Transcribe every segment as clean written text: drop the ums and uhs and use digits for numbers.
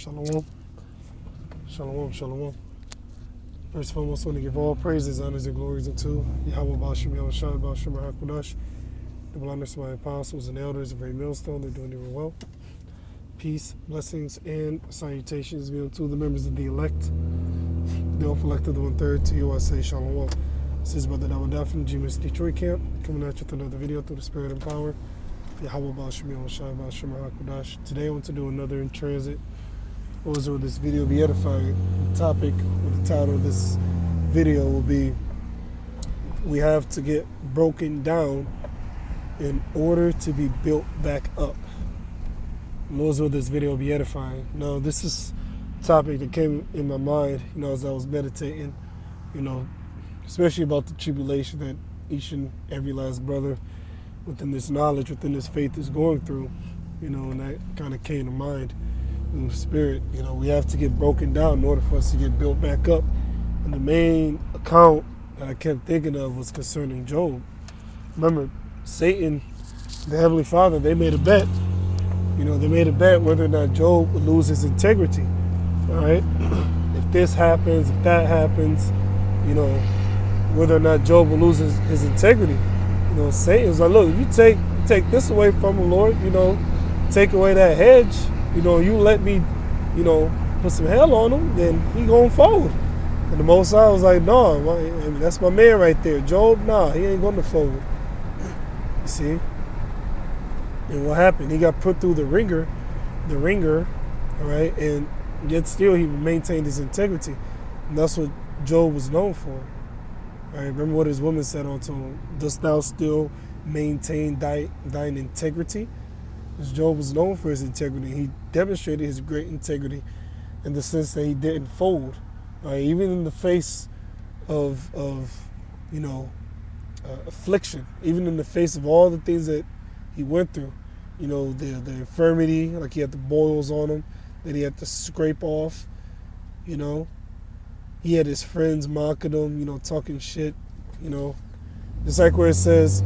Shalom. Shalom, shalom. First and foremost, I want to give all praises, honors, and glories unto Yahweh Ba'ashem Yahushua Ba'ashem HaKadosh, the blindness of my apostles and elders of Great Millstone. They're doing it well. Peace, blessings, and salutations be unto the members of the elect, the elect-elected, the one-third. To you I say shalom. This is Brother Dawah from GMS Detroit Camp, coming at you with another video through the Spirit and Power. Yahweh Ba'ashem Yahushua Ba'ashem HaKadosh. Today I want to do another in transit. Or will this video be edifying? The topic or the title of this video will be, we have to get broken down in order to be built back up. Lord, will this video be edifying? Now, this is a topic that came in my mind, as I was meditating, especially about the tribulation that each and every last brother within this knowledge, within this faith is going through, and that kind of came to mind. In the spirit, we have to get broken down in order for us to get built back up. And the main account that I kept thinking of was concerning Job. Remember, Satan, the Heavenly Father, they made a bet. They made a bet whether or not Job would lose his integrity. All right? If this happens, if that happens, whether or not Job will lose his integrity. Satan was like, look, if you take this away from him, Lord, take away that hedge, you let me, put some hell on him, then he going fold. And the Most High was like, no, that's my man right there. Job, he ain't going to fold. You see? And what happened? He got put through the ringer, all right? And yet still he maintained his integrity. And that's what Job was known for. All right? Remember what his woman said unto him, dost thou still maintain thine integrity? Because Job was known for his integrity. He demonstrated his great integrity in the sense that he didn't fold. Right? Even in the face of affliction, even in the face of all the things that he went through, the infirmity, like he had the boils on him that he had to scrape off, he had his friends mocking him, talking shit, just like where it says,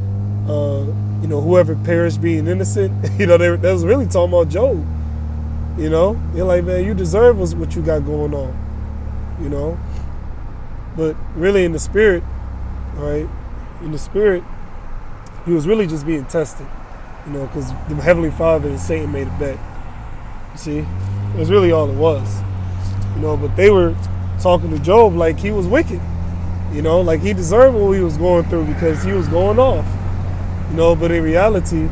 whoever perished being innocent, they was really talking about Job. They're like, man, you deserve what you got going on, But really in the spirit, right? In the spirit, he was really just being tested, because the Heavenly Father and Satan made a bet. You see, it was really all it was, But they were talking to Job like he was wicked, like he deserved what he was going through because he was going off. But in reality,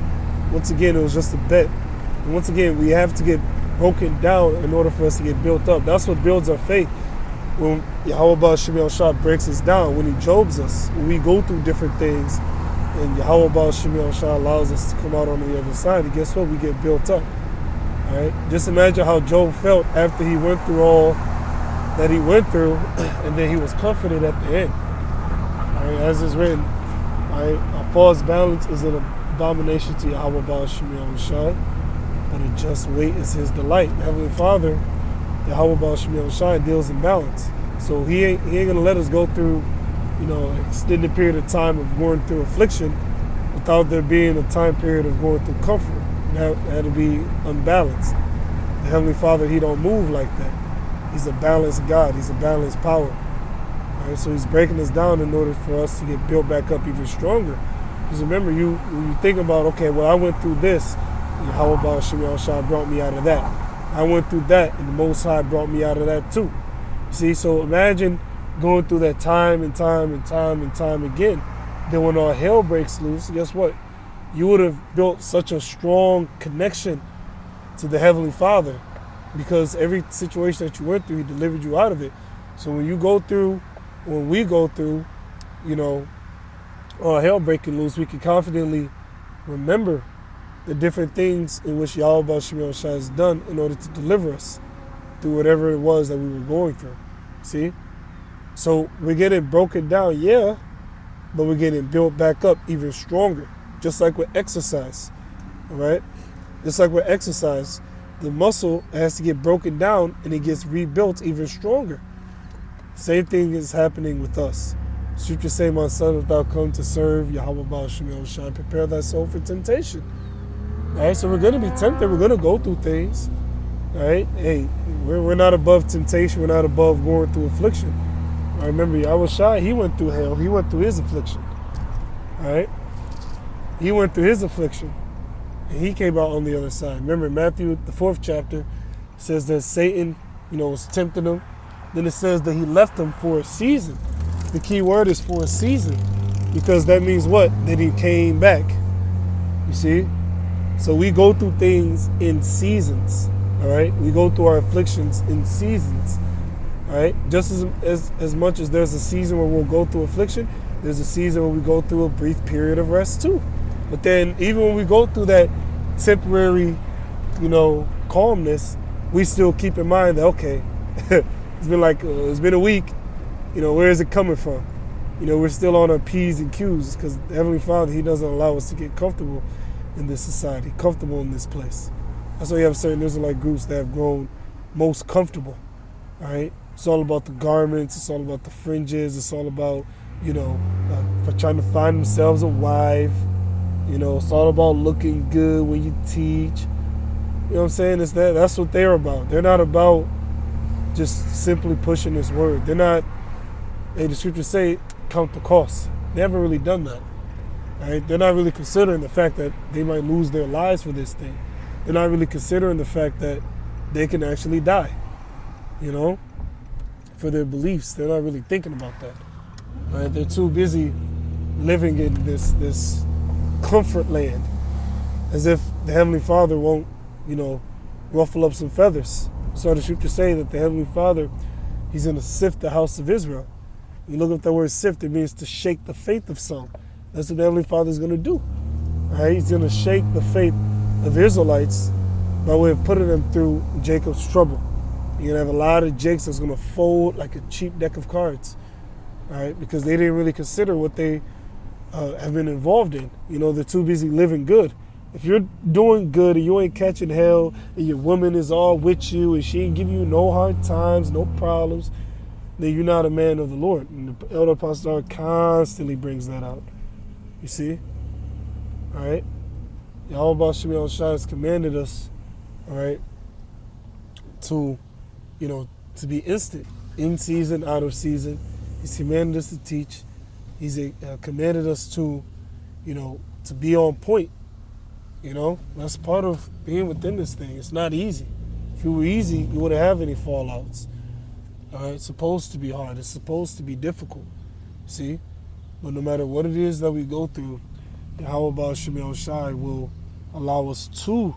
once again, it was just a bet. And once again, we have to get broken down in order for us to get built up. That's what builds our faith. When Yahweh Ba'ashem Yahushua breaks us down, when he jobs us, when we go through different things, and Yahweh Ba'ashem Yahushua allows us to come out on the other side, and guess what? We get built up. All right? Just imagine how Job felt after he went through all that he went through, and then he was comforted at the end. All right? As is written, a false balance is an abomination to Yahweh Ba'ashem Yahushua, but a just weight is his delight. The Heavenly Father, Yahweh Ba'ashem Yahushua, deals in balance. So he ain't going to let us go through, an extended period of time of going through affliction without there being a time period of going through comfort. That'll be unbalanced. The Heavenly Father, he don't move like that. He's a balanced God. He's a balanced power. Right, so he's breaking us down in order for us to get built back up even stronger. Because remember, when you think about, okay, well, I went through this, Yahweh Ba'ashem Yahushua brought me out of that. I went through that, and the Most High brought me out of that too. See, so imagine going through that time and time and time and time again. Then when all hell breaks loose, guess what? You would have built such a strong connection to the Heavenly Father, because every situation that you went through, he delivered you out of it. So when we go through, all hell breaking loose, we can confidently remember the different things in which Yahweh Ba'ashem Yahushua has done in order to deliver us through whatever it was that we were going through. See? So we're getting broken down, yeah, but we're getting built back up even stronger, just like with exercise, all right? Just like with exercise, the muscle has to get broken down and it gets rebuilt even stronger. Same thing is happening with us. Scripture say, my son, if thou come to serve Yahweh Ba'ashem Yahushua, prepare thy soul for temptation. All right, so we're going to be tempted. We're going to go through things. All right? Hey, we're not above temptation. We're not above going through affliction. I remember Yahushua, he went through hell. He went through his affliction. All right? He went through his affliction. And he came out on the other side. Remember, Matthew, the 4th chapter, says that Satan, was tempting him. Then it says that he left him for a season. The key word is for a season. Because that means what? That he came back. You see? So we go through things in seasons. All right? We go through our afflictions in seasons. All right? Just as much as there's a season where we'll go through affliction, there's a season where we go through a brief period of rest too. But then even when we go through that temporary, calmness, we still keep in mind that, okay, it's been a week, where is it coming from? We're still on our P's and Q's because the Heavenly Father, he doesn't allow us to get comfortable in this society, comfortable in this place. That's why you have certain Israelite groups that have grown most comfortable, all right? It's all about the garments, it's all about the fringes, it's all about, for trying to find themselves a wife. It's all about looking good when you teach. You know what I'm saying? That's what they're about. They're not about just simply pushing this word. They're not, the scriptures say, count the cost. They haven't really done that. Right? They're not really considering the fact that they might lose their lives for this thing. They're not really considering the fact that they can actually die, for their beliefs. They're not really thinking about that. Right? They're too busy living in this comfort land, as if the Heavenly Father won't, ruffle up some feathers. So the scriptures say that the Heavenly Father, he's going to sift the house of Israel. You look up that word sift, it means to shake the faith of some. That's what the Heavenly Father is going to do. All right? He's going to shake the faith of Israelites by way of putting them through Jacob's trouble. You're going to have a lot of Jakes that's going to fold like a cheap deck of cards. All right? Because they didn't really consider what they have been involved in. They're too busy living good. If you're doing good and you ain't catching hell and your woman is all with you and she ain't give you no hard times, no problems, then you're not a man of the Lord. And the Elder Apostle constantly brings that out. You see? All right? Yahweh Shemiel Shai has commanded us, all right, to, to be instant, in season, out of season. He's commanded us to teach. He's commanded us to, to be on point. That's part of being within this thing. It's not easy. If it were easy, you wouldn't have any fallouts. All right, it's supposed to be hard. It's supposed to be difficult. See? But no matter what it is that we go through, Yahweh Shemiel Shai will allow us to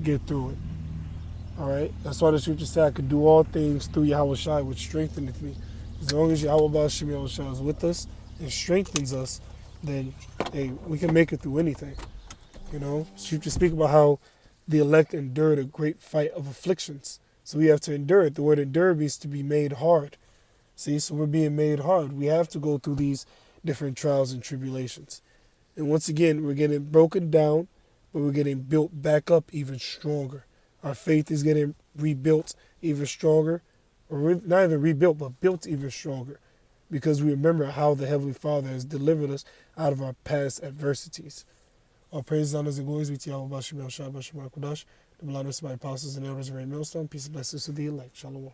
get through it. All right? That's why the scripture said, I could do all things through Yahweh Shai, which strengtheneth me. As long as Yahweh Shemiel Shai is with us and strengthens us, then, hey, we can make it through anything. Scripture speak about how the elect endured a great fight of afflictions. So we have to endure it. The word endure means to be made hard. See, so we're being made hard. We have to go through these different trials and tribulations. And once again, we're getting broken down, but we're getting built back up even stronger. Our faith is getting rebuilt even stronger, or not even rebuilt, but built even stronger, because we remember how the Heavenly Father has delivered us out of our past adversities. All praise, honors, and glories be to Yahweh, Bashim El Shai, Bashim Al Kudash, the blood of my apostles and elders of Millstone. Peace and blessings to the elect. Shalom.